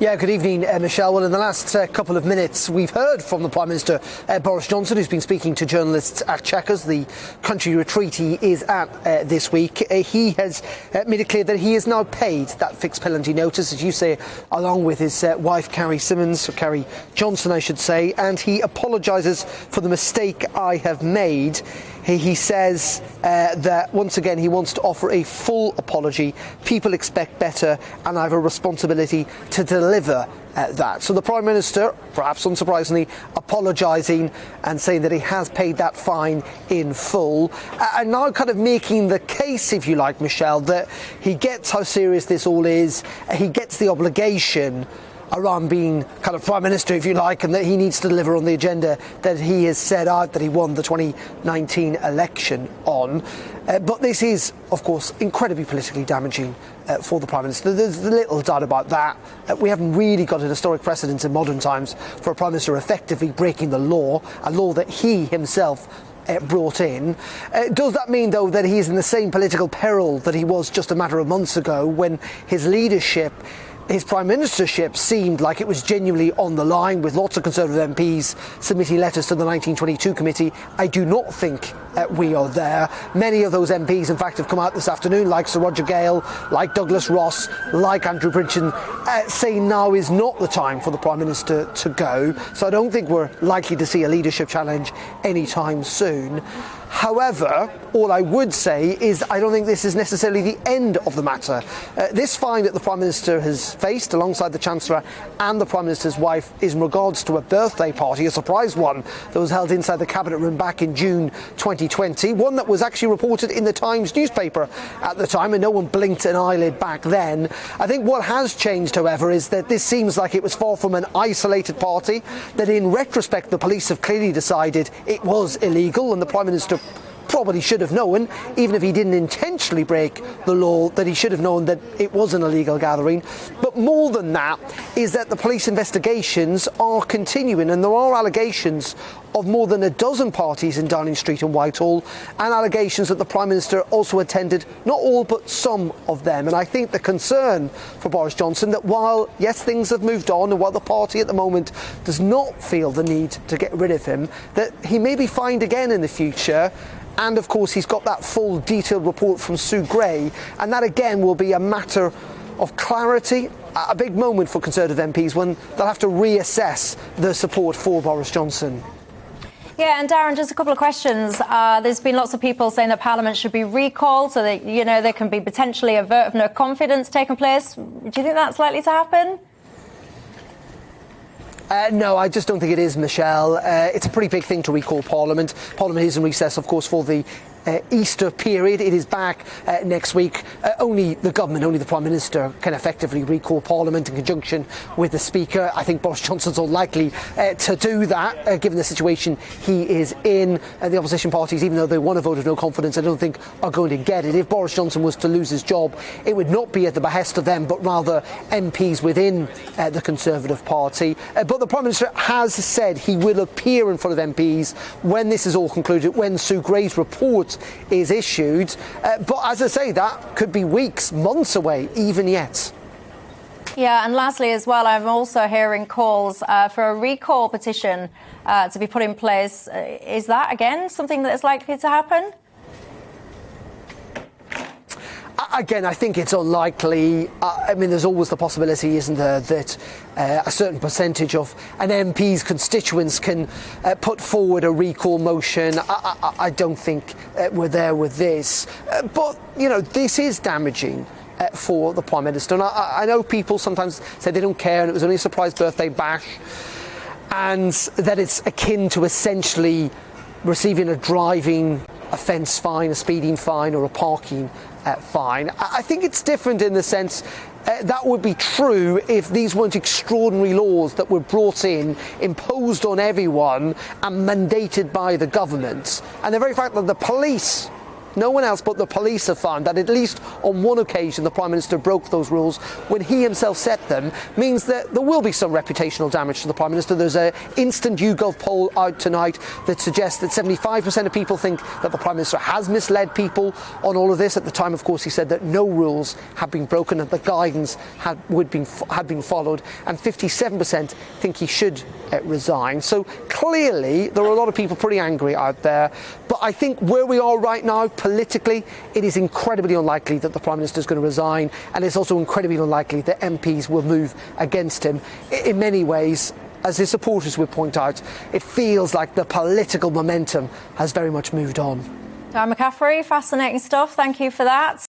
Yeah, good evening, Michelle. Well, in the last couple of minutes, we've heard from the Prime Minister, Boris Johnson, who's been speaking to journalists at Chequers, the country retreat he is at this week. He has made it clear that he has now paid that fixed penalty notice, as you say, along with his wife, Carrie Johnson, I should say, and he apologises for the mistake I have made. He says that, once again, he wants to offer a full apology. People expect better, and I have a responsibility to deliver that. So the Prime Minister, perhaps unsurprisingly, apologising and saying that he has paid that fine in full. And now kind of making the case, if you like, Michelle, that he gets how serious this all is. He gets the obligation around being kind of Prime Minister, if you like, and that he needs to deliver on the agenda that he has set out that he won the 2019 election on. But this is, of course, incredibly politically damaging for the Prime Minister. There's little doubt about that. We haven't really got an historic precedent in modern times for a Prime Minister effectively breaking the law, a law that he himself brought in. Does that mean, though, that he's in the same political peril that he was just a matter of months ago when his leadership, his prime ministership, seemed like it was genuinely on the line, with lots of Conservative MPs submitting letters to the 1922 committee? I do not think we are there. Many of those MPs, in fact, have come out this afternoon, like Sir Roger Gale, like Douglas Ross, like Andrew Bridgen, saying now is not the time for the Prime Minister to go. So I don't think we're likely to see a leadership challenge anytime soon. However, all I would say is I don't think this is necessarily the end of the matter. This fine that the Prime Minister has faced alongside the Chancellor and the Prime Minister's wife is in regards to a birthday party, a surprise one that was held inside the Cabinet Room back in June 2020, one that was actually reported in the Times newspaper at the time, and no one blinked an eyelid back then. I think what has changed, however, is that this seems like it was far from an isolated party, that in retrospect the police have clearly decided it was illegal, and the Prime Minister probably should have known, even if he didn't intentionally break the law, that he should have known that it was an illegal gathering. But more than that is that the police investigations are continuing, and there are allegations of more than a dozen parties in Downing Street and Whitehall, and allegations that the Prime Minister also attended not all but some of them. And I think the concern for Boris Johnson, that while yes, things have moved on, and while the party at the moment does not feel the need to get rid of him, that he may be fined again in the future. And of course he's got that full detailed report from Sue Gray, and that again will be a matter of clarity, a big moment for Conservative MPs when they'll have to reassess their support for Boris Johnson. Yeah, and Darren, just a couple of questions. There's been lots of people saying that Parliament should be recalled so that, you know, there can be potentially a vote of no confidence taking place. Do you think that's likely to happen? No, I just don't think it is, Michelle. It's a pretty big thing to recall Parliament. Parliament is in recess, of course, for the Easter period. It is back next week. Only the government, only the Prime Minister can effectively recall Parliament in conjunction with the Speaker. I think Boris Johnson's unlikely to do that, given the situation he is in. The opposition parties, even though they want a vote of no confidence, I don't think are going to get it. If Boris Johnson was to lose his job, it would not be at the behest of them, but rather MPs within the Conservative Party. But the Prime Minister has said he will appear in front of MPs when this is all concluded, when Sue Gray's report is issued. But as I say, that could be weeks, months away, even yet. Yeah, and lastly as well, I'm also hearing calls for a recall petition to be put in place. Is that, again, something that is likely to happen? Again, I think it's unlikely. I mean, there's always the possibility, isn't there, that a certain percentage of an MP's constituents can put forward a recall motion. I don't think we're there with this. But, you know, this is damaging for the Prime Minister. And I know people sometimes say they don't care and it was only a surprise birthday bash, and that it's akin to essentially receiving a driving offence fine, a speeding fine, or a parking fine. I think it's different in the sense that would be true if these weren't extraordinary laws that were brought in, imposed on everyone, and mandated by the government. And the very fact that the police no one else but the police have found that at least on one occasion the Prime Minister broke those rules when he himself set them, means that there will be some reputational damage to the Prime Minister. There's an instant YouGov poll out tonight that suggests that 75% of people think that the Prime Minister has misled people on all of this. At the time, of course, he said that no rules had been broken and the guidance had been followed, and 57% think he should resign. So clearly there are a lot of people pretty angry out there, but I think where we are right now politically, it is incredibly unlikely that the Prime Minister is going to resign, and it's also incredibly unlikely that MPs will move against him. In many ways, as his supporters would point out, it feels like the political momentum has very much moved on. Darren McCaffrey, fascinating stuff. Thank you for that.